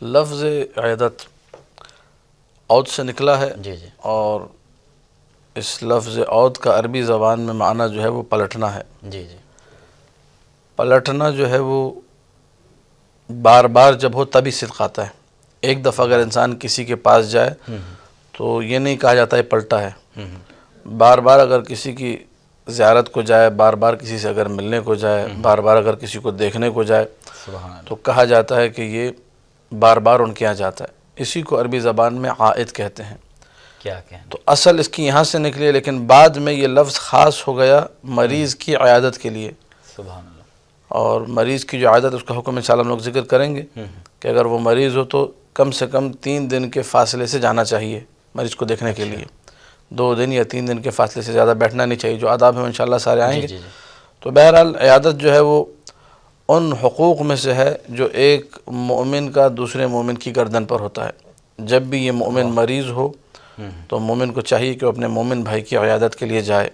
لفظ عیادت عود سے نکلا ہے، جی جی اور اس لفظ عود کا عربی زبان میں معنی جو ہے وہ پلٹنا ہے۔ جی جی پلٹنا جو ہے وہ بار بار جب ہو تبھی صدق آتا ہے۔ ایک دفعہ اگر انسان کسی کے پاس جائے تو یہ نہیں کہا جاتا ہے پلٹا ہے۔ بار بار اگر کسی کی زیارت کو جائے، بار بار کسی سے اگر ملنے کو جائے، بار بار اگر کسی کو دیکھنے کو جائے سبحان اللہ۔ تو کہا جاتا ہے کہ یہ بار بار ان کے یہاں جاتا ہے۔ اسی کو عربی زبان میں عائد کہتے ہیں۔ کیا کہیں؟ تو اصل اس کی یہاں سے نکلی ہے، لیکن بعد میں یہ لفظ خاص ہو گیا مریض کی عیادت کے لیے، سبحان اللہ۔ اور مریض کی جو عیادت اس کا حکم انشاءاللہ ہم لوگ ذکر کریں گے کہ اگر وہ مریض ہو تو کم سے کم 3 دن کے فاصلے سے جانا چاہیے مریض کو دیکھنے کے لیے۔ 2 دن یا 3 دن کے فاصلے سے زیادہ بیٹھنا نہیں چاہیے، جو آداب ہیں انشاءاللہ سارے آئیں گے۔ جی جی تو بہرحال عیادت جو ہے وہ ان حقوق میں سے ہے جو ایک مومن کا دوسرے مومن کی گردن پر ہوتا ہے۔ جب بھی یہ مومن مریض ہو تو مومن کو چاہیے کہ وہ اپنے مومن بھائی کی عیادت کے لیے جائے۔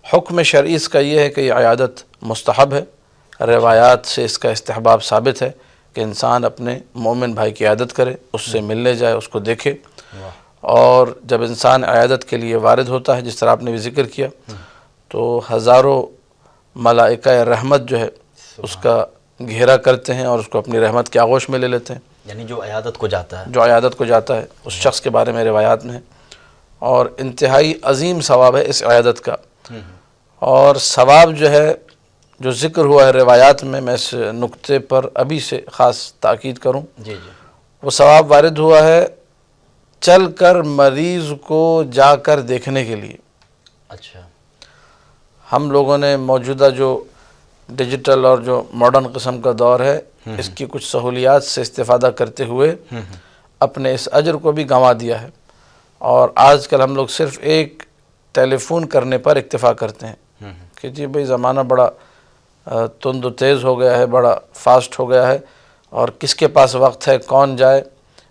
حکم شرعی اس کا یہ ہے کہ یہ عیادت مستحب ہے، روایات سے اس کا استحباب ثابت ہے کہ انسان اپنے مومن بھائی کی عیادت کرے، اس سے ملنے جائے، اس کو دیکھے۔ اور جب انسان عیادت کے لیے وارد ہوتا ہے، جس طرح آپ نے بھی ذکر کیا، تو ہزاروں ملائکہ رحمت جو ہے اس کا گھیرا کرتے ہیں اور اس کو اپنی رحمت کے آغوش میں لے لیتے ہیں۔ یعنی جو عیادت کو جاتا ہے، جو عیادت کو جاتا ہے اس شخص کے بارے میں روایات میں ہے، اور انتہائی عظیم ثواب ہے اس عیادت کا۔ اور ثواب جو ہے جو ذکر ہوا ہے روایات میں اس نقطے پر ابھی سے خاص تاکید کروں، جی جی وہ ثواب وارد ہوا ہے چل کر مریض کو جا کر دیکھنے کے لیے۔ اچھا۔ ہم لوگوں نے موجودہ جو ڈیجیٹل اور جو ماڈرن قسم کا دور ہے، اس کی کچھ سہولیات سے استفادہ کرتے ہوئے اپنے اس اجر کو بھی گنوا دیا ہے، اور آج کل ہم لوگ صرف ایک ٹیلی فون کرنے پر اکتفا کرتے ہیں کہ جی بھئی زمانہ بڑا تند و تیز ہو گیا ہے، بڑا فاسٹ ہو گیا ہے، اور کس کے پاس وقت ہے، کون جائے،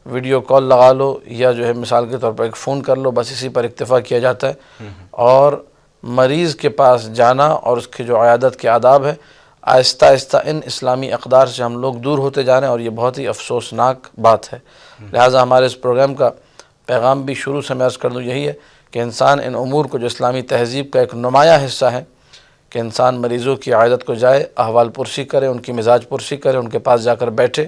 ویڈیو کال لگا لو یا جو ہے مثال کے طور پر ایک فون کر لو، بس اسی پر اکتفا کیا جاتا ہے۔ اور مریض کے پاس جانا اور اس کی جو عیادت کے آداب ہے، آہستہ آہستہ ان اسلامی اقدار سے ہم لوگ دور ہوتے جا رہے ہیں، اور یہ بہت ہی افسوسناک بات ہے۔ لہٰذا ہمارے اس پروگرام کا پیغام بھی شروع سے میں عرض کر دوں یہی ہے کہ انسان ان امور کو جو اسلامی تہذیب کا ایک نمایاں حصہ ہے کہ انسان مریضوں کی عیادت کو جائے، احوال پرسی کرے، ان کی مزاج پرسی کرے، ان کے پاس جا کر بیٹھے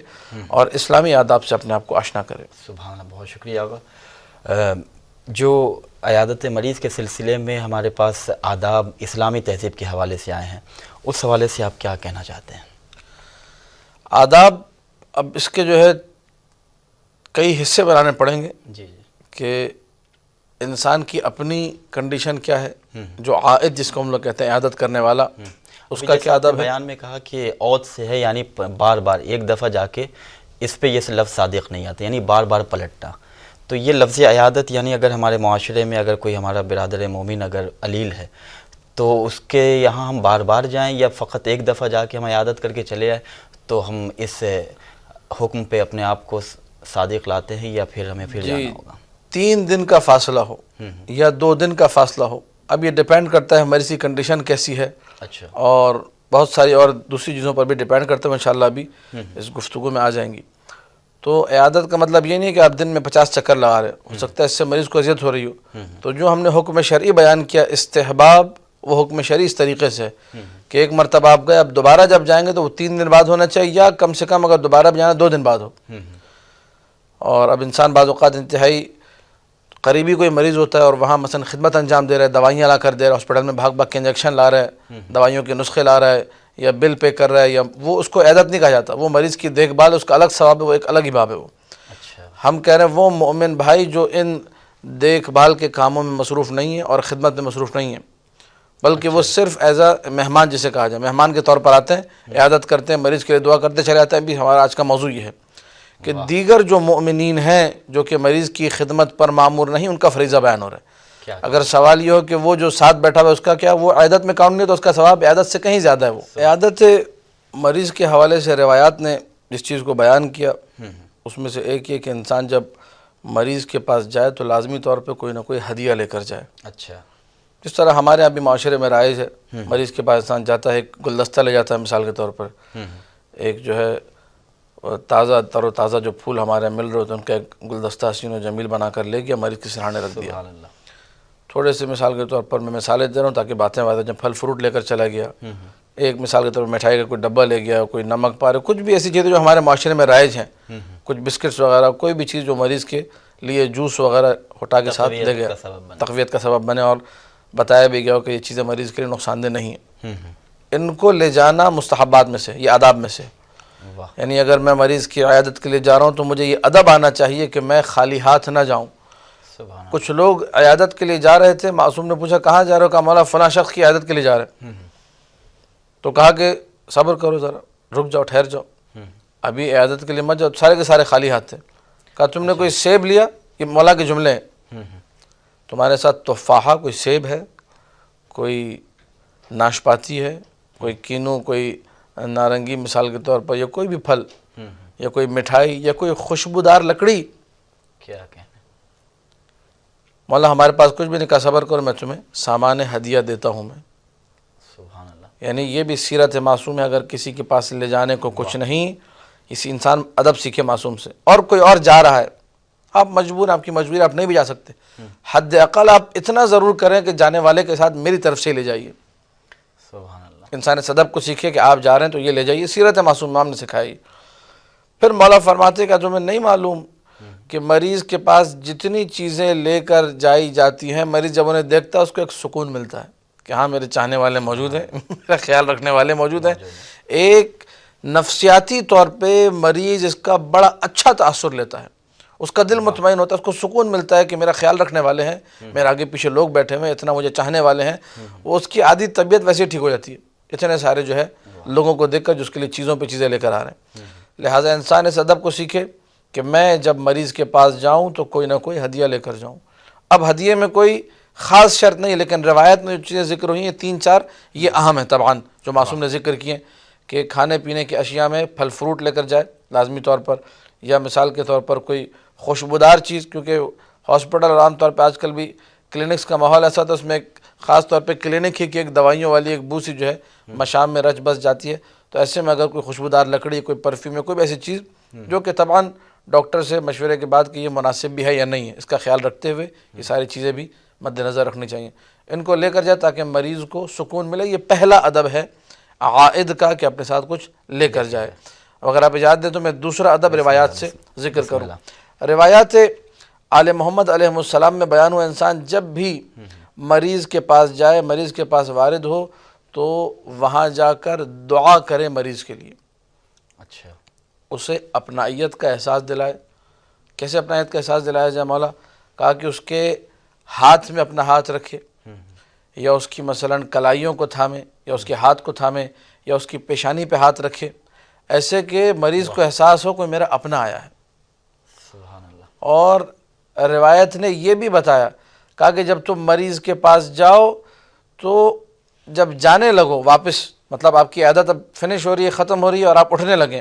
اور اسلامی آداب سے اپنے آپ کو آشنا کرے۔ سبحان اللہ، بہت شکریہ آقا۔ جو عیادت مریض کے سلسلے میں ہمارے پاس آداب اسلامی تہذیب کے حوالے سے آئے ہیں، اس حوالے سے آپ کیا کہنا چاہتے ہیں؟ آداب اب اس کے جو ہے کئی حصے بنانے پڑیں گے جی جی کہ انسان کی اپنی کنڈیشن کیا ہے، جو عائد جس کو ہم لوگ کہتے ہیں عیادت کرنے والا، اس کا کیا آداب ہے۔ بیان میں کہا کہ عود سے ہے، یعنی بار بار ایک دفعہ جا کے اس پہ یہ لفظ صادق نہیں آتا، یعنی بار بار پلٹنا۔ تو یہ لفظ عیادت یعنی اگر ہمارے معاشرے میں اگر کوئی ہمارا برادر مومن اگر علیل ہے تو اس کے یہاں ہم بار بار جائیں، یا فقط ایک دفعہ جا کے ہم عیادت کر کے چلے آئیں تو ہم اس حکم پہ اپنے آپ کو صادق لاتے ہیں، یا پھر ہمیں پھر جانا ہوگا؟ 3 دن کا فاصلہ ہو یا 2 دن کا فاصلہ ہو، اب یہ ڈیپینڈ کرتا ہے ہماری سی کنڈیشن کیسی ہے، اچھا۔ اور بہت ساری اور دوسری چیزوں پر بھی ڈیپینڈ کرتے ہیں، انشاءاللہ ابھی اس گفتگو میں آ جائیں گی۔ تو عیادت کا مطلب یہ نہیں کہ آپ دن میں 50 چکر لگا رہے ہو سکتا ہے اس سے مریض کو اذیت ہو رہی ہو۔ تو جو ہم نے حکم شرعی بیان کیا استحباب، وہ حکم شرعی اس طریقے سے ہے کہ ایک مرتبہ آپ گئے، اب دوبارہ جب جائیں گے تو وہ 3 دن بعد ہونا چاہیے، یا کم سے کم اگر دوبارہ بھی جانا 2 دن بعد ہو۔ اور اب انسان بعض اوقات انتہائی قریبی کوئی مریض ہوتا ہے اور وہاں مثلا خدمت انجام دے رہا ہے، دوائیاں لا کر دے رہا ہے، ہاسپٹل میں بھاگ بھاگ کے انجیکشن لا رہا ہے، دوائیوں کے نسخے لا رہا ہے، یا بل پے کر رہا ہے، یا وہ اس کو عیادت نہیں کہا جاتا، وہ مریض کی دیکھ بھال، اس کا الگ ثواب ہے، وہ ایک الگ ہی باب ہے وہ۔ اچھا۔ ہم کہہ رہے ہیں وہ مومن بھائی جو ان دیکھ بھال کے کاموں میں مصروف نہیں ہیں اور خدمت میں مصروف نہیں ہیں، بلکہ وہ صرف ایز اے مہمان جسے کہا جائے، مہمان کے طور پر آتے ہیں، عیادت کرتے ہیں، مریض کے لیے دعا کرتے چلے جاتے ہیں۔ بھی ہمارا آج کا موضوع یہ ہے کہ دیگر جو مؤمنین ہیں جو کہ مریض کی خدمت پر مامور نہیں، ان کا فریضہ بیان ہو رہا ہے۔ اگر سوال یہ ہو کہ وہ جو ساتھ بیٹھا ہوا ہے اس کا کیا، وہ عیادت میں کاؤنٹ نہیں تو اس کا ثواب عیادت سے کہیں زیادہ ہے۔ وہ عیادت مریض کے حوالے سے روایات نے جس چیز کو بیان کیا اس میں سے ایک یہ کہ انسان جب مریض کے پاس جائے تو لازمی طور پہ کوئی نہ کوئی ہدیہ لے کر جائے۔ اچھا۔ جس طرح ہمارے یہاں بھی معاشرے میں رائج ہے، مریض کے پاس انسان جاتا ہے، ایک گلدستہ لے جاتا ہے مثال کے طور پر، ایک جو ہے تازہ تر و تازہ جو پھول ہمارے مل رہے ہوتے ہیں ان کا ایک گلدستہ حسین و جمیل بنا کر لے گیا، مریض کے سرہانے رکھ دیا۔ سبحان اللہ۔ تھوڑے سے مثال کے طور پر میں مثالیں دے رہا ہوں تاکہ باتیں جب پھل فروٹ لے کر چلا گیا، ایک مثال کے طور پر مٹھائی کا کوئی ڈبہ لے گیا، کوئی نمک پارے، کچھ بھی ایسی چیزیں جو ہمارے معاشرے میں رائج ہیں، کچھ بسکٹس وغیرہ، کوئی بھی چیز جو مریض کے لیے جوس وغیرہ ہٹا کے ساتھ لے گیا، تقویت کا سبب بنے، اور بتایا بھی گیا کہ یہ چیزیں مریض کے لیے نقصان دہ نہیں ہیں، ان کو لے جانا مستحبات میں سے، یہ آداب میں سے۔ واہ، یعنی اگر میں مریض کی عیادت کے لیے جا رہا ہوں تو مجھے یہ ادب آنا چاہیے کہ میں خالی ہاتھ نہ جاؤں۔ سبحان اللہ۔ کچھ لوگ عیادت کے لیے جا رہے تھے، معصوم نے پوچھا کہاں جا رہے ہو؟ کہا مولا فلاں شخص کی عیادت کے لیے جا رہے ہیں۔ تو کہا کہ صبر کرو ذرا، رک جاؤ، ٹھہر جاؤ، ابھی عیادت کے لیے مت جاؤ۔ سارے کے سارے خالی ہاتھ تھے۔ کہا تم نے کوئی سیب لیا؟ یہ مولا کے جملے ہیں، تمہارے ساتھ تفاحہ کوئی سیب ہے، کوئی ناشپاتی ہے، کوئی کینو، کوئی نارنگی مثال کے طور پر، یا کوئی بھی پھل، یا کوئی مٹھائی، یا کوئی خوشبودار لکڑی؟ کیا کہنا۔ مولا ہمارے پاس کچھ بھی نہیں۔ کہا صبر کرو، میں تمہیں سامان ہدیہ دیتا ہوں میں۔ سبحان اللہ۔ یعنی یہ بھی سیرت معصوم ہے، اگر کسی کے پاس لے جانے کو کچھ نہیں، اسی انسان ادب سیکھے معصوم سے۔ اور کوئی اور جا رہا ہے، آپ مجبور، آپ کی مجبوری، آپ نہیں بھی جا سکتے، حد اقل آپ اتنا ضرور کریں کہ جانے والے کے ساتھ میری طرف سے لے جائیے۔ سبحان اللہ۔ انسان اس ادب کو سیکھے کہ آپ جا رہے ہیں تو یہ لے جائیے، سیرت معصوم امام نے سکھائی۔ پھر مولا فرماتے کہ تمہیں نہیں معلوم کہ مریض کے پاس جتنی چیزیں لے کر جائی جاتی ہیں، مریض جب انہیں دیکھتا ہے اس کو ایک سکون ملتا ہے کہ ہاں میرے چاہنے والے موجود ہیں، میرا خیال رکھنے والے موجود ہیں۔ ایک نفسیاتی طور پہ مریض اس کا بڑا اچھا تاثر لیتا ہے، اس کا دل مطمئن ہوتا ہے، اس کو سکون ملتا ہے کہ میرا خیال رکھنے والے ہیں، میرے آگے پیچھے لوگ بیٹھے ہوئے ہیں، اتنا مجھے چاہنے والے ہیں۔ وہ اس کی عادی طبیعت ویسے ٹھیک ہو جاتی ہے، اتنے سارے جو ہے لوگوں کو دیکھ کر جو اس کے لیے چیزوں پہ چیزیں لے کر آ رہے ہیں۔ لہٰذا انسان اس ادب کو سیکھے کہ میں جب مریض کے پاس جاؤں تو کوئی نہ کوئی ہدیہ لے کر جاؤں۔ اب ہدیے میں کوئی خاص شرط نہیں، لیکن روایت میں جو چیزیں ذکر ہوئی ہیں 3-4 یہ اہم ہیں طبعاً، جو معصوم نے ذکر کیے کہ کھانے پینے کی اشیاء میں پھل فروٹ لے کر جائے لازمی طور پر، یا مثال کے طور پر کوئی خوشبودار چیز، کیونکہ ہاسپٹل اور عام طور پہ آج کل بھی کلینکس کا ماحول ایسا تھا، اس میں خاص طور پہ کلینک ہی کی ایک دوائیوں والی ایک بو سی جو ہے مشام میں رچ بس جاتی ہے، تو ایسے میں اگر کوئی خوشبودار لکڑی، کوئی پرفیوم یا کوئی بھی ایسی چیز جو کہ طبعاً ڈاکٹر سے مشورے کے بعد کہ یہ مناسب بھی ہے یا نہیں ہے، اس کا خیال رکھتے ہوئے یہ ساری چیزیں بھی مد نظر رکھنی چاہیے، ان کو لے کر جائے تاکہ مریض کو سکون ملے۔ یہ پہلا ادب ہے عائد کا کہ اپنے ساتھ کچھ لے کر جائے۔ اگر آپ اجازت دیں تو میں دوسرا ادب روایات سے ذکر کروں۔ روایات آل محمد علیہ السلام میں بیان ہوا انسان جب بھی مریض کے پاس جائے، مریض کے پاس وارد ہو تو وہاں جا کر دعا کرے مریض کے لیے، اچھا، اسے اپنائیت کا احساس دلائے۔ کیسے اپنائیت کا احساس دلایا جائے مولا؟ کہا کہ اس کے ہاتھ میں اپنا ہاتھ رکھے، یا اس کی مثلاً کلائیوں کو تھامے، یا اس کے ہاتھ کو تھامے، یا اس کی پیشانی پہ ہاتھ رکھے، ایسے کہ مریض کو احساس ہو کوئی میرا اپنا آیا ہے۔ سبحان اللہ۔ اور روایت نے یہ بھی بتایا، کہا کہ جب تم مریض کے پاس جاؤ تو جب جانے لگو واپس، مطلب آپ کی عادت اب فنش ہو رہی ہے، ختم ہو رہی ہے اور آپ اٹھنے لگیں،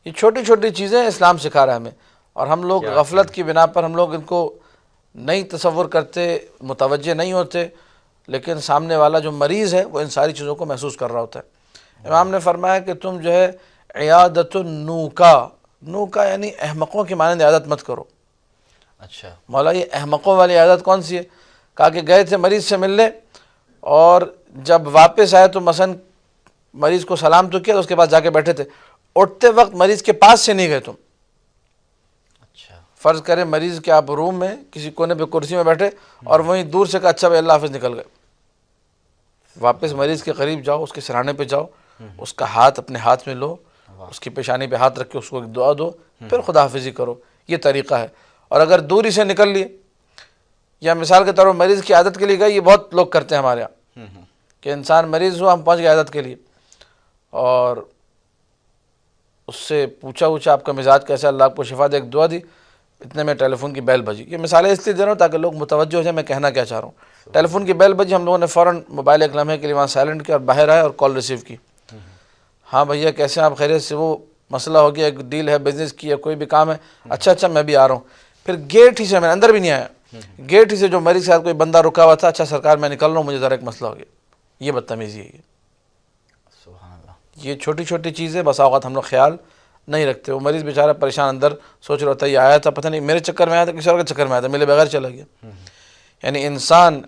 یہ چھوٹی چھوٹی چیزیں اسلام سکھا رہا ہے ہمیں، اور ہم لوگ غفلت کی بنا پر ہم لوگ ان کو نہیں تصور کرتے، متوجہ نہیں ہوتے، لیکن سامنے والا جو مریض ہے وہ ان ساری چیزوں کو محسوس کر رہا ہوتا ہے۔ امام نے فرمایا کہ تم جو ہے عیادت النوکا، نوکا یعنی احمقوں کی مانند عیادت مت کرو۔ اچھا، مولا یہ احمقوں والی عادت کون سی ہے؟ کہا کہ گئے تھے مریض سے ملنے، اور جب واپس آئے تو مثلا مریض کو سلام تو کیا، تو اس کے پاس جا کے بیٹھے تھے، اٹھتے وقت مریض کے پاس سے نہیں گئے تم۔ اچھا، فرض کریں مریض کے آپ روم میں کسی کونے پہ کرسی میں بیٹھے اور وہیں دور سے کہا اچھا بھائی اللہ حافظ، نکل گئے۔ واپس مریض کے قریب جاؤ، اس کے سرانے پہ جاؤ، اس کا ہاتھ اپنے ہاتھ میں لو، اس کی پیشانی پہ ہاتھ رکھ کے اس کو ایک دعا دو، پھر خدا حافظی کرو۔ یہ طریقہ ہے۔ اور اگر دوری سے نکل لیے، یا مثال کے طور پر مریض کی عادت کے لیے گئے، یہ بہت لوگ کرتے ہیں ہمارے یہاں کہ انسان مریض ہوا، ہم پہنچ گئے عادت کے لیے، اور اس سے پوچھا آپ کا مزاج کیسا، اللہ آپ کو شفا دے، ایک دعا دی، اتنے میں ٹیلی فون کی بیل بجی۔ یہ مثالیں اس لیے دے رہا ہوں تاکہ لوگ متوجہ ہو جائیں میں کہنا کیا چاہ رہا ہوں۔ ٹیلی فون کی بیل بجی، ہم لوگوں نے فوراً موبائل ایک لمحے کے لیے وہاں سائلنٹ کیا اور باہر آئے اور کال ریسیو کی۔ ہاں بھیا کیسے ہیں آپ، خیریت سے؟ وہ مسئلہ ہو گیا، ایک ڈیل ہے بزنس کی یا کوئی بھی کام ہے، اچھا میں بھی آ رہا ہوں۔ پھر گیٹ ہی سے، میں اندر بھی نہیں آیا، گیٹ ہی سے جو مریض کے ساتھ کوئی بندہ رکا ہوا تھا، اچھا سرکار میں نکل رہا ہوں، مجھے ذرا ایک مسئلہ ہو گیا۔ یہ بدتمیزی ہے۔ سبحان اللہ۔ یہ چھوٹی چھوٹی چیزیں بسا اوقات ہم لوگ خیال نہیں رکھتے. وہ مریض بیچارہ پریشان اندر سوچ رہا ہوتا ہے یہ آیا تھا پتہ نہیں میرے چکر میں آیا تھا کسی اور کے چکر میں آیا تھا, میرے بغیر چلا گیا. یعنی انسان,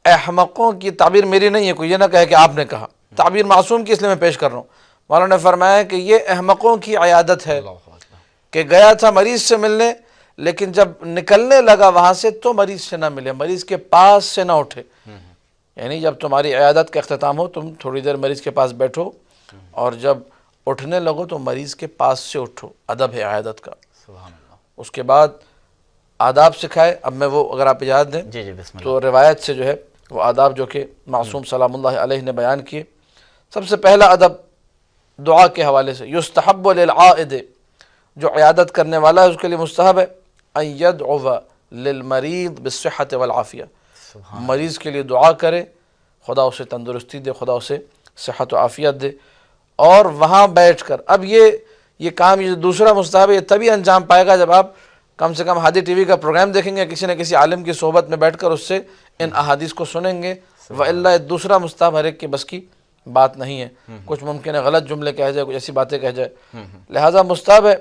احمقوں کی تعبیر میری نہیں ہے, کوئی یہ نہ کہے کہ آپ نے کہا, تعبیر معصوم کی اس لیے میں پیش کر رہا ہوں. مولانا نے فرمایا کہ یہ احمقوں کی عیادت ہے کہ گیا تھا مریض سے ملنے, لیکن جب نکلنے لگا وہاں سے تو مریض سے نہ ملے, مریض کے پاس سے نہ اٹھے. یعنی جب تمہاری عیادت کا اختتام ہو تم تھوڑی دیر مریض کے پاس بیٹھو, اور جب اٹھنے لگو تو مریض کے پاس سے اٹھو. ادب ہے عیادت کا. سبحان اللہ. اس کے بعد آداب سکھائے. اب میں وہ اگر آپ اجازت دیں جی جی بسم اللہ. تو روایت سے جو ہے وہ آداب جو کہ معصوم سلام اللہ علیہ نے بیان کیے. سب سے پہلا ادب دعا کے حوالے سے, یستحب للعائد, جو عیادت کرنے والا ہے اس کے لیے مستحب ہے, ان یدعو للمریض بالصحة والعافیہ, مریض کے لیے دعا کرے خدا اسے تندرستی دے, خدا اسے صحت و عافیت دے. اور وہاں بیٹھ کر, اب یہ کام یہ دوسرا مستحب ہے یہ تبھی انجام پائے گا جب آپ کم سے کم ہادی ٹی وی کا پروگرام دیکھیں گے, کسی نہ کسی عالم کی صحبت میں بیٹھ کر اس سے ان احادیث کو سنیں گے. وَإِلَّا دوسرا مستحب ہر ایک کی بس کی بات نہیں ہے, کچھ ممکن ہے غلط جملے کہہ جائے, کچھ ایسی باتیں کہہ جائے. لہٰذا مستحب ہے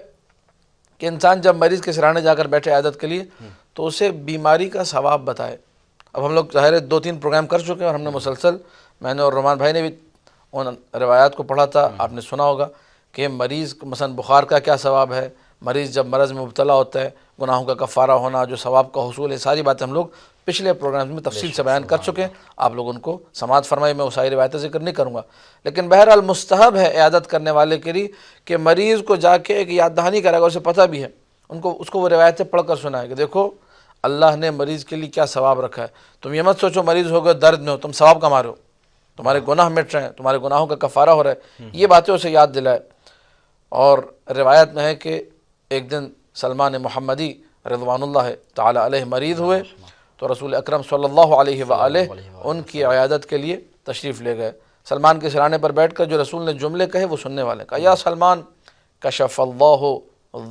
کہ انسان جب مریض کے سرانے جا کر بیٹھے عیادت کے لیے تو اسے بیماری کا ثواب بتائے. اب ہم لوگ ظاہر 2-3 پروگرام کر چکے ہیں اور ہم نے مسلسل, میں نے اور رحمان بھائی نے بھی ان روایات کو پڑھا تھا, آپ نے سنا ہوگا کہ مریض مثلا بخار کا کیا ثواب ہے, مریض جب مرض میں مبتلا ہوتا ہے گناہوں کا کفارہ ہونا, جو ثواب کا حصول ہے, ساری باتیں ہم لوگ پچھلے پروگرام میں تفصیل سے بیان کر چکے ہیں. آپ لوگ ان کو سماعت فرمائے, میں وہ ساری روایتیں ذکر نہیں کروں گا. لیکن بہرحال مستحب ہے عیادت کرنے والے کے لیے کہ مریض کو جا کے ایک یاد دہانی کرے گا, اسے پتہ بھی ہے, اس کو وہ روایتیں پڑھ کر سنائے کہ دیکھو اللہ نے مریض کے لیے کیا ثواب رکھا ہے. تم یہ مت سوچو مریض ہو گئے درد میں ہو تم ثواب کما رہے ہو, تمہارے گناہ مٹ رہے ہیں, تمہارے گناہوں کا کفارہ ہو رہا ہے. یہ باتیں اسے یاد دلائے. اور روایت میں ہے کہ ایک دن سلمان محمدی رضوان اللہ تعالی علیہ مریض ہوئے تو رسول اکرم صلی اللہ علیہ وآلہ ان کی عیادت کے لیے تشریف لے گئے. سلمان کے سرانے پر بیٹھ کر جو رسول نے جملے کہے وہ سننے والے, کہا یا سلمان کشف اللہ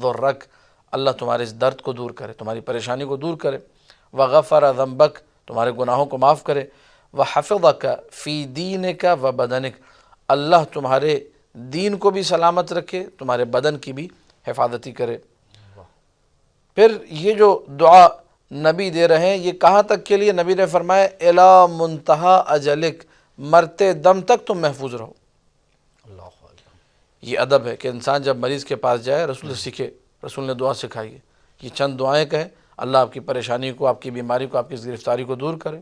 ضرک, اللہ تمہارے اس درد کو دور کرے, تمہاری پریشانی کو دور کرے. وغفر ذنبک, تمہارے گناہوں کو معاف کرے. وحفظک فی دینک و بدنک, اللہ تمہارے دین کو بھی سلامت رکھے, تمہارے بدن کی بھی حفاظتی کرے. پھر یہ جو دعا نبی دے رہے ہیں یہ کہاں تک کے لیے؟ نبی نے فرمایا الی منتہا اجلک, مرتے دم تک تم محفوظ رہو. یہ ادب ہے کہ انسان جب مریض کے پاس جائے رسول سے سیکھے, رسول نے دعا سکھائی ہے. یہ چند دعائیں کہیں, اللہ آپ کی پریشانی کو, آپ کی بیماری کو, آپ کی گرفتاری کو دور کرے,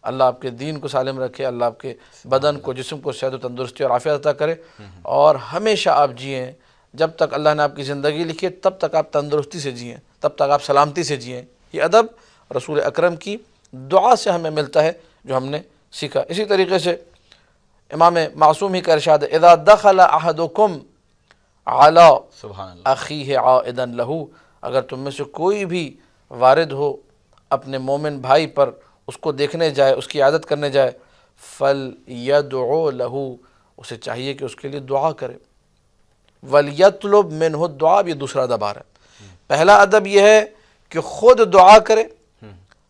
اللہ آپ کے دین کو سالم رکھے, اللہ آپ کے بدن کو, جسم کو صحت و تندرستی اور عافیت عطا کرے, اور ہمیشہ آپ جئیں. جب تک اللہ نے آپ کی زندگی لکھی ہے تب تک آپ تندرستی سے جئیں, تب تک آپ سلامتی سے جئیں. یہ ادب رسول اکرم کی دعا سے ہمیں ملتا ہے جو ہم نے سیکھا. اسی طریقے سے امام معصوم ہی کا ارشاد ہے اذا دخل احدکم علی اخیہ عائدا لہو, اگر تم میں سے کوئی بھی وارد ہو اپنے مومن بھائی پر, اس کو دیکھنے جائے, اس کی عیادت کرنے جائے, فَلْيَدْعُ لَهُ, اسے چاہیے کہ اس کے لیے دعا کرے. وَلْيَطْلُبْ مِنْهُ الدُّعَاء, یہ دوسرا ادب آ رہا ہے. پہلا ادب یہ ہے کہ خود دعا کرے,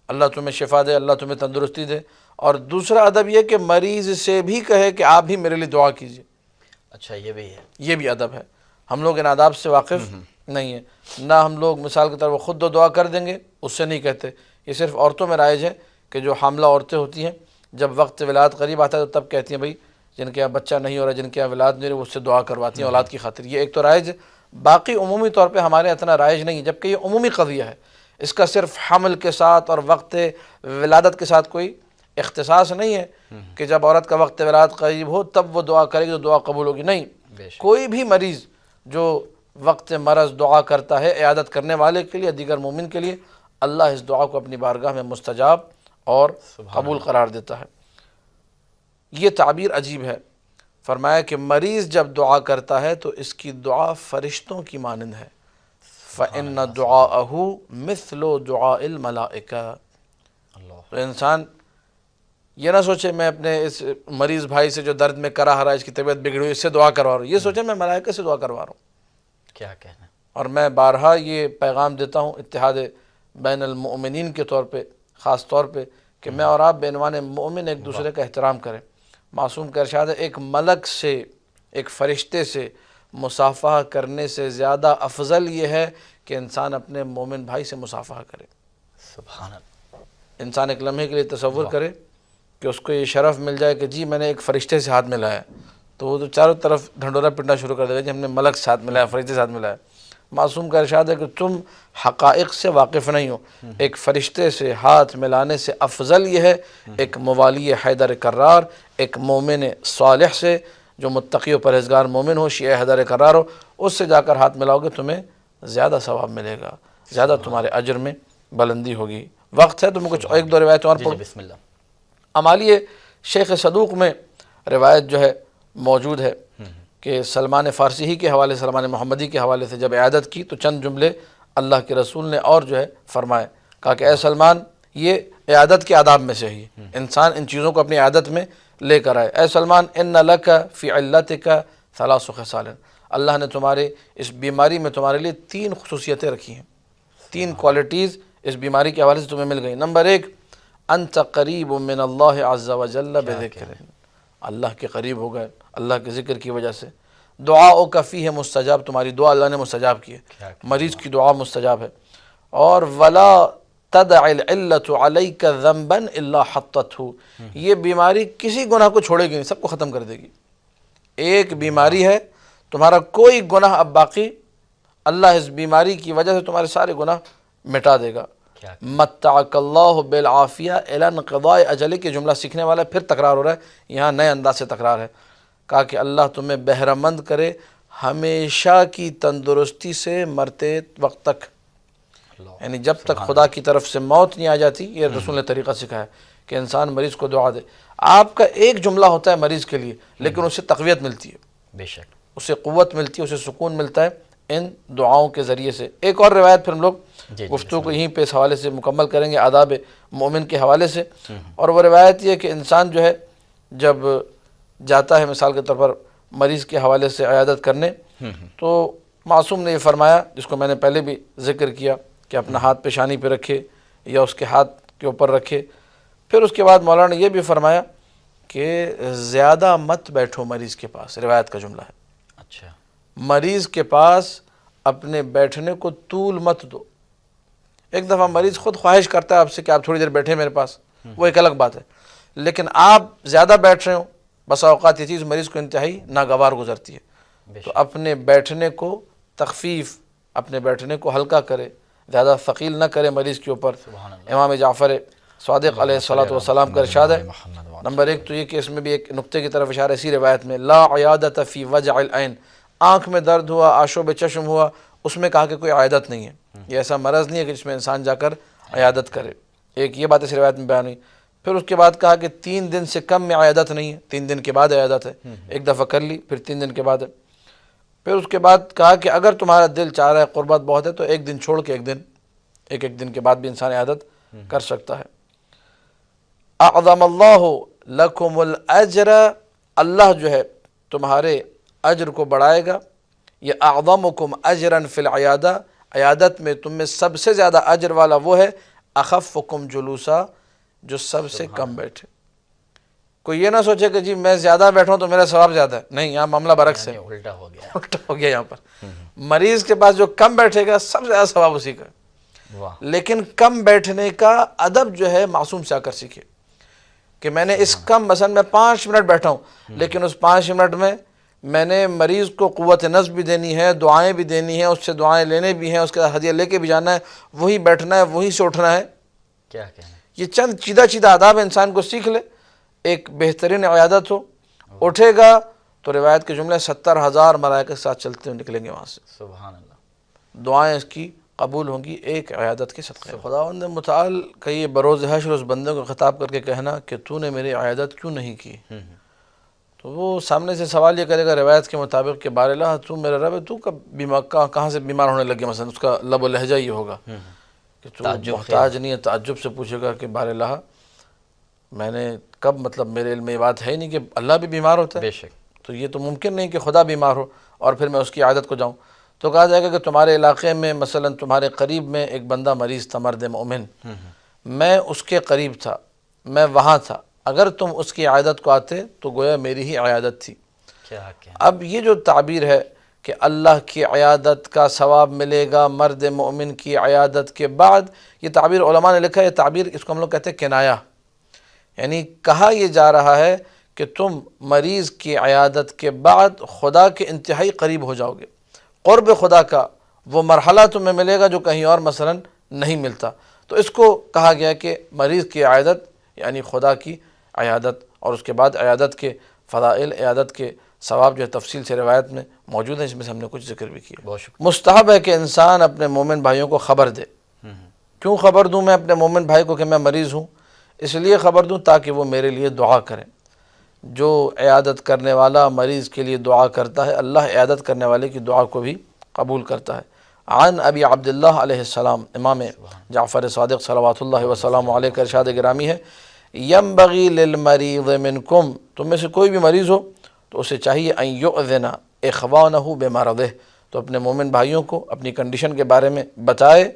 اللہ تمہیں شفا دے, اللہ تمہیں تندرستی دے. اور دوسرا ادب یہ کہ مریض سے بھی کہے کہ آپ بھی میرے لیے دعا کیجیے. اچھا یہ بھی ہے, یہ بھی ادب ہے. ہم لوگ ان آداب سے واقف نہیں ہیں. نہ ہم لوگ مثال کے طور پر خود دعا کر دیں گے, اس سے نہیں کہتے. یہ صرف عورتوں میں رائج ہے کہ جو حاملہ عورتیں ہوتی ہیں جب وقت ولادت قریب آتا ہے تو تب کہتی ہیں بھائی جن کے یہاں بچہ نہیں ہو رہا, جن کے یہاں ولادت نہیں ہو رہی, اس سے دعا کرواتی ہیں اولاد کی خاطر. یہ ایک تو رائج ہے. باقی عمومی طور پہ ہمارے اتنا رائج نہیں, جبکہ یہ عمومی قضیہ ہے. اس کا صرف حمل کے ساتھ اور وقت ولادت کے ساتھ کوئی اختصاص نہیں ہے کہ جب عورت کا وقت ولادت قریب ہو تب وہ دعا کرے گی تو دعا قبول ہوگی. نہیں, کوئی بھی مریض جو وقت مرض دعا کرتا ہے عیادت کرنے والے کے لیے, دیگر مومن کے لیے, اللہ اس دعا کو اپنی بارگاہ میں مستجاب اور قبول قرار دیتا ہے. یہ تعبیر عجیب ہے. فرمایا کہ مریض جب دعا کرتا ہے تو اس کی دعا فرشتوں کی مانند ہے. فَإِنَّ دُعَاءَهُ مِثْلُ دُعَاءِ الْمَلَائِكَةِ. تو انسان یہ نہ سوچے میں اپنے اس مریض بھائی سے جو درد میں کرا رہا ہے, اس کی طبیعت بگڑی ہوئی, اس سے دعا کروا رہا ہوں. یہ سوچے میں ملائکہ سے دعا کروا رہا ہوں. کیا کہنا. اور میں بارہا یہ پیغام دیتا ہوں اتحاد بین المؤمنین کے طور پہ, خاص طور پہ, کہ میں اور آپ بعنوان مومن ایک دوسرے کا احترام کریں. معصوم کا ارشاد ہے ایک ملک سے, ایک فرشتے سے مصافحہ کرنے سے زیادہ افضل یہ ہے کہ انسان اپنے مومن بھائی سے مصافحہ کرے۔ سبحان اللہ۔ انسان ایک لمحے کے لیے تصور کرے کہ اس کو یہ شرف مل جائے کہ جی میں نے ایک فرشتے سے ہاتھ ملایا، تو وہ تو چاروں طرف ڈھنڈورا پٹنا شروع کر دے گا کہ ہم نے ملک سے ہاتھ ملایا، فرشتے سے ہاتھ ملایا۔ معصوم کا ارشاد ہے کہ تم حقائق سے واقف نہیں ہو، ایک فرشتے سے ہاتھ ملانے سے افضل یہ ہے ایک موالی حیدر کرار، ایک مومن صالح سے جو متقی و پرہیزگار مومن ہو، شیعہ حیدر کرار ہو، اس سے جا کر ہاتھ ملاؤ گے تمہیں زیادہ ثواب ملے گا، زیادہ تمہارے اجر میں بلندی ہوگی۔ وقت ہے تو میں کچھ ایک دو روایت اور پڑھوں۔ بسم اللہ۔ امالی شیخ صدوق میں روایت جو ہے موجود ہے کہ سلمان فارسی ہی کے حوالے، سلمان محمدی کے حوالے سے جب عیادت کی تو چند جملے اللہ کے رسول نے اور جو ہے فرمائے، کہا کہ اے سلمان یہ عیادت کے آداب میں سے ہی انسان ان چیزوں کو اپنی عیادت میں لے کر آئے۔ اے سلمان ان لک فی علتک ثلاث خصال، اللہ نے تمہارے اس بیماری میں تمہارے لیے 3 خصوصیتیں رکھی ہیں، 3 کوالٹیز اس بیماری کے حوالے سے تمہیں مل گئی۔ نمبر 1، انت قریب من اللہ عز وجل بذکر، اللہ کے قریب ہو گئے اللہ کے ذکر کی وجہ سے۔ دعاؤک فیہ مستجاب، تمہاری دعا اللہ نے مستجاب کی ہے، مریض کی دعا مستجاب ہے۔ اور ولا تدع العلت علیک ذنبا الا حطتہ، یہ بیماری کسی گناہ کو چھوڑے گی نہیں، سب کو ختم کر دے گی۔ ایک بیماری ہے، تمہارا کوئی گناہ اب باقی، اللہ اس بیماری کی وجہ سے تمہارے سارے گناہ مٹا دے گا۔ متعک اللہ بالعافیہ الی انقضاء اجلک، کے جملہ سیکھنے والا ہے، پھر تکرار ہو رہا ہے، یہاں نئے انداز سے تکرار ہے۔ کہا کہ اللہ تمہیں بہرمند کرے ہمیشہ کی تندرستی سے مرتے وقت تک، یعنی جب تک خدا کی طرف سے موت نہیں آ جاتی۔ یہ رسول نے طریقہ سکھایا کہ انسان مریض کو دعا دے۔ آپ کا ایک جملہ ہوتا ہے مریض کے لیے، لیکن اسے تقویت ملتی ہے، بے شک اسے قوت ملتی ہے، اسے سکون ملتا ہے ان دعاؤں کے ذریعے سے۔ ایک اور روایت پھر ہم لوگ گفتگو کو یہیں پہ اس حوالے سے مکمل کریں گے، آداب مومن کے حوالے سے، اور وہ روایت یہ ہے کہ انسان جو ہے جب جاتا ہے مثال کے طور پر مریض کے حوالے سے عیادت کرنے، تو معصوم نے یہ فرمایا جس کو میں نے پہلے بھی ذکر کیا کہ اپنا ہاتھ پیشانی پہ رکھے یا اس کے ہاتھ کے اوپر رکھے۔ پھر اس کے بعد مولانا نے یہ بھی فرمایا کہ زیادہ مت بیٹھو مریض کے پاس، روایت کا جملہ ہے، اچھا، مریض کے پاس اپنے بیٹھنے کو طول مت دو۔ ایک دفعہ مریض خود خواہش کرتا ہے آپ سے کہ آپ تھوڑی دیر بیٹھیں میرے پاس، وہ ایک الگ بات ہے، لیکن آپ زیادہ بیٹھ رہے ہو، بسا اوقات یہ چیز مریض کو انتہائی ناگوار گزرتی ہے، تو اپنے بیٹھنے کو تخفیف، اپنے بیٹھنے کو ہلکا کرے، زیادہ ثقیل نہ کرے مریض کے اوپر۔ امام جعفر صادق علیہ الصلوۃ والسلام کا ارشاد ہے، نمبر 1 تو یہ کہ اس میں بھی ایک نقطے کی طرف اشارہ اسی روایت میں، لا عیادت فی وجع العین، آنکھ میں درد ہوا، آشوب چشم ہوا، اس میں کہا کہ کوئی عیادت نہیں ہے، یہ ایسا مرض نہیں ہے کہ جس میں انسان جا کر عیادت کرے۔ ایک یہ بات اس روایت میں بیان ہوئی۔ پھر اس کے بعد کہا کہ 3 دن سے کم میں عیادت نہیں ہے، 3 دن کے بعد عیادت ہے، ایک دفعہ کر لی پھر 3 دن کے بعد ہے۔ پھر اس کے بعد کہا کہ اگر تمہارا دل چاہ رہا ہے، قربت بہت ہے، تو 1 دن چھوڑ کے ایک دن کے بعد بھی انسان عیادت کر سکتا ہے۔ اعظم اللہ لکم الاجر، اللہ جو ہے تمہارے اجر کو بڑھائے گا۔ یہ اعظمکم اجرا فی العیادہ، عیادت میں تم میں سب سے زیادہ اجر والا وہ ہے، اخفکم جلوسا، جو سب سے کم بیٹھے۔ کوئی یہ نہ سوچے کہ جی میں زیادہ بیٹھوں تو میرا ثواب زیادہ ہے، نہیں، یہاں معاملہ برعکس ہے، الٹا ہو گیا، الٹا ہو گیا۔ یہاں پر مریض کے پاس جو کم بیٹھے گا سب سے زیادہ ثواب اسی کا ہے۔ واہ، لیکن کم بیٹھنے کا ادب جو ہے معصوم سے آ کر سیکھے کہ میں نے اس کم، مثلا میں 5 منٹ بیٹھا ہوں، لیکن اس 5 منٹ میں میں نے مریض کو قوت نفس بھی دینی ہے، دعائیں بھی دینی ہیں، اس سے دعائیں لینے بھی ہیں، اس کا ہدیہ لے کے بھی جانا ہے، وہی بیٹھنا ہے، وہی سے اٹھنا ہے۔ کیا کہنا، یہ چند چیدہ آداب انسان کو سیکھ لے، ایک بہترین عیادت ہو، اٹھے گا تو روایت کے جملے 70,000 ملائکہ کے ساتھ چلتے ہوئے نکلیں گے وہاں سے، سبحان اللہ، دعائیں اس کی قبول ہوں گی ایک عیادت کے صدقے۔ خداوند متعال کا یہ بروز حشر اس بندے کو خطاب کر کے کہنا کہ تو نے میری عیادت کیوں نہیں کی، تو وہ سامنے سے سوال یہ کرے گا روایت کے مطابق کہ بار الہ تو میرا رب ہے، تو کہاں سے بیمار ہونے لگے، مثلا اس کا لب و لہجہ یہ ہوگا کہ تو محتاج نہیں ہے، تعجب سے پوچھے گا کہ بار الہ میں نے کب، مطلب میرے علم میں یہ بات ہے ہی نہیں کہ اللہ بھی بیمار ہوتا ہے، بے شک، تو یہ تو ممکن نہیں کہ خدا بیمار ہو اور پھر میں اس کی عادت کو جاؤں۔ تو کہا جائے گا کہ تمہارے علاقے میں مثلا تمہارے قریب میں ایک بندہ مریض تھا، مرد مومن، میں اس کے قریب تھا، میں وہاں تھا، اگر تم اس کی عیادت کو آتے تو گویا میری ہی عیادت تھی۔ کیا کہنا، اب یہ جو تعبیر ہے کہ اللہ کی عیادت کا ثواب ملے گا مرد مومن کی عیادت کے بعد. یہ تعبیر علماء نے لکھا ہے, یہ تعبیر اس کو ہم لوگ کہتے ہیں کنایا, یعنی کہا یہ جا رہا ہے کہ تم مریض کی عیادت کے بعد خدا کے انتہائی قریب ہو جاؤ گے, قرب خدا کا وہ مرحلہ تمہیں ملے گا جو کہیں اور مثلا نہیں ملتا. تو اس کو کہا گیا کہ مریض کی عیادت یعنی خدا کی عیادت, اور اس کے بعد عیادت کے فضائل, عیادت کے ثواب جو ہے تفصیل سے روایت میں موجود ہیں, اس میں سے ہم نے کچھ ذکر بھی کیا. بہت شکریہ. مستحب ہے کہ انسان اپنے مومن بھائیوں کو خبر دے. کیوں خبر دوں میں اپنے مومن بھائی کو کہ میں مریض ہوں؟ اس لیے خبر دوں تاکہ وہ میرے لیے دعا کریں. جو عیادت کرنے والا مریض کے لیے دعا کرتا ہے, اللہ عیادت کرنے والے کی دعا کو بھی قبول کرتا ہے. عن ابی عبداللہ علیہ السلام, امام جعفر صادق صلوات اللہ وسلام علیہ کا ارشاد گرامی ہے, ینبغی للمریض منکم, تم میں سے کوئی بھی مریض ہو تو اسے چاہیے ان یؤذن اخوانہ بمرضہ, تو اپنے مومن بھائیوں کو اپنی کنڈیشن کے بارے میں بتائے,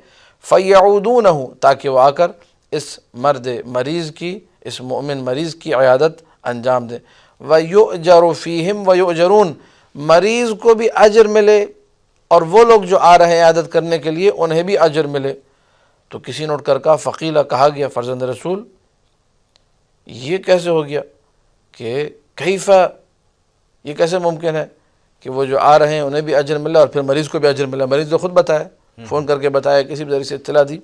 فیعودونہ, تاکہ وہ آ کر اس مرد مریض کی, اس مومن مریض کی عیادت انجام دیں. وَيُؤْجَرُ فِيهِمْ وَيُؤْجَرُونَ, مریض کو بھی اجر ملے اور وہ لوگ جو آ رہے ہیں عیادت کرنے کے لیے انہیں بھی اجر ملے. تو کسی نے اٹھ کر کہا, فقیلہ, کہا گیا فرزند رسول یہ کیسے ہو گیا کہ کیفہ, یہ کیسے ممکن ہے کہ وہ جو آ رہے ہیں انہیں بھی اجر ملا اور پھر مریض کو بھی اجر ملا؟ مریض نے خود بتایا, فون کر کے بتایا, کسی بھی ذریعے سے اطلاع دی.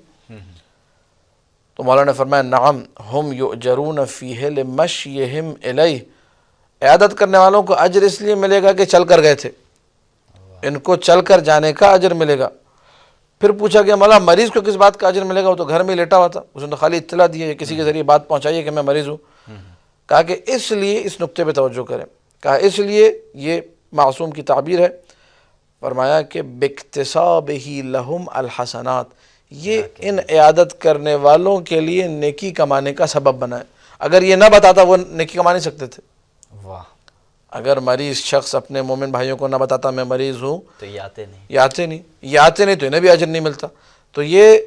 تو مولانا نے فرمایا نعم ہم یؤجرون فیہ لمشیہم الیہ, عیادت کرنے والوں کو اجر اس لیے ملے گا کہ چل کر گئے تھے, ان کو چل کر جانے کا اجر ملے گا. پھر پوچھا گیا مولا مریض کو کس بات کا اجر ملے گا, وہ تو گھر میں لیٹا ہوا تھا, اس نے تو خالی اطلاع دی ہے, کسی کے ذریعے بات پہنچائی ہے کہ میں مریض ہوں. کہا کہ اس لیے اس نقطے پہ توجہ کریں, کہا اس لیے یہ معصوم کی تعبیر ہے. فرمایا کہ باکتسابہ لہم الحسنات, یہ ان عیادت کرنے والوں کے لیے نیکی کمانے کا سبب بنا ہے. اگر یہ نہ بتاتا وہ نیکی کما نہیں سکتے تھے. واہ, اگر مریض شخص اپنے مومن بھائیوں کو نہ بتاتا میں مریض ہوں تو یہ آتے نہیں, یہ آتے نہیں تو انہیں بھی اجر نہیں ملتا. تو یہ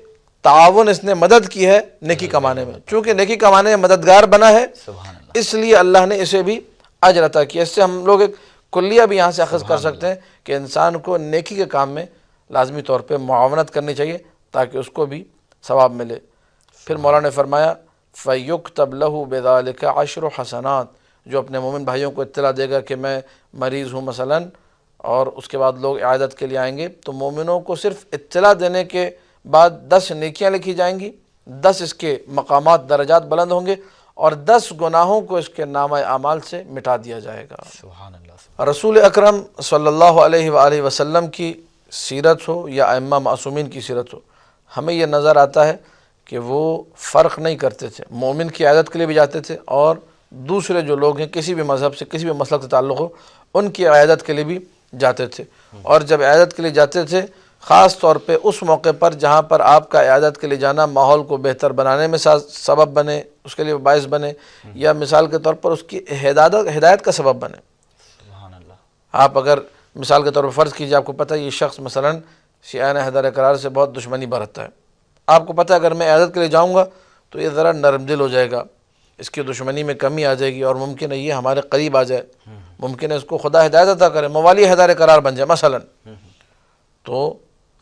تعاون اس نے مدد کی ہے نیکی کمانے میں, چونکہ نیکی کمانے میں مددگار بنا ہے سبحان اللہ. اس لیے اللہ نے اسے بھی اجر عطا کیا. اس سے ہم لوگ ایک کلیہ بھی یہاں سے اخذ کر سکتے ہیں کہ انسان کو نیکی کے کام میں لازمی طور پہ معاونت کرنی چاہیے تاکہ اس کو بھی ثواب ملے. پھر مولانا نے فرمایا فَيُكْتَبْ لَهُ بِذَلِكَ عَشْرُ حَسَنَات, جو اپنے مومن بھائیوں کو اطلاع دے گا کہ میں مریض ہوں مثلا, اور اس کے بعد لوگ عیادت کے لیے آئیں گے, تو مومنوں کو صرف اطلاع دینے کے بعد 10 نیکیاں لکھی جائیں گی, 10 اس کے مقامات درجات بلند ہوں گے, اور 10 گناہوں کو اس کے نامہ اعمال سے مٹا دیا جائے گا. سبحان اللہ. رسول اکرم صلی اللہ علیہ وآلہ وسلم کی سیرت ہو یا ائمہ معصومین کی سیرت ہو, ہمیں یہ نظر آتا ہے کہ وہ فرق نہیں کرتے تھے, مومن کی عیادت کے لیے بھی جاتے تھے اور دوسرے جو لوگ ہیں کسی بھی مذہب سے کسی بھی مسلک سے تعلق ہو ان کی عیادت کے لیے بھی جاتے تھے. اور جب عیادت کے لیے جاتے تھے خاص طور پہ اس موقع پر جہاں پر آپ کا عیادت کے لیے جانا ماحول کو بہتر بنانے میں سبب بنے, اس کے لیے باعث بنے, یا مثال کے طور پر اس کی ہدایت کا سبب بنے. سبحان اللہ. آپ اگر مثال کے طور پر فرض کیجیے, آپ کو پتہ ہے یہ شخص مثلا شیعان حیدر قرار سے بہت دشمنی برتتا ہے, آپ کو پتہ ہے اگر میں عیادت کے لیے جاؤں گا تو یہ ذرا نرم دل ہو جائے گا, اس کی دشمنی میں کمی آ جائے گی, اور ممکن ہے یہ ہمارے قریب آ جائے, ممکن ہے اس کو خدا ہدایت عطا کرے, موالی حیدر قرار بن جائے مثلا. تو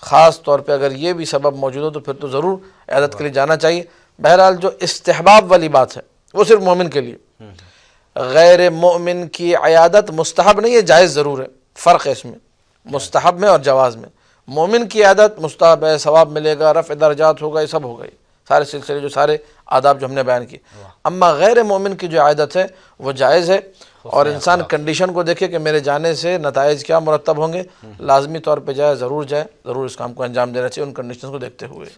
خاص طور پہ اگر یہ بھی سبب موجود ہو تو پھر تو ضرور عیادت کے لیے جانا چاہیے. بہرحال جو استحباب والی بات ہے وہ صرف مومن کے لیے, غیر مومن کی عیادت مستحب نہیں ہے, جائز ضرور ہے. فرق ہے اس میں مستحب میں اور جواز میں. مومن کی عیادت مستحب ہے, ثواب ملے گا, رفع درجات ہوگا, یہ سب ہوگا, یہ سارے سلسلے جو سارے آداب جو ہم نے بیان کیے. اما غیر مومن کی جو عیادت ہے وہ جائز ہے, اور انسان کنڈیشن کو دیکھے کہ میرے جانے سے نتائج کیا مرتب ہوں گے, لازمی طور پہ جائے, ضرور اس کام کو انجام دینا چاہیے ان کنڈیشنز کو دیکھتے ہوئے.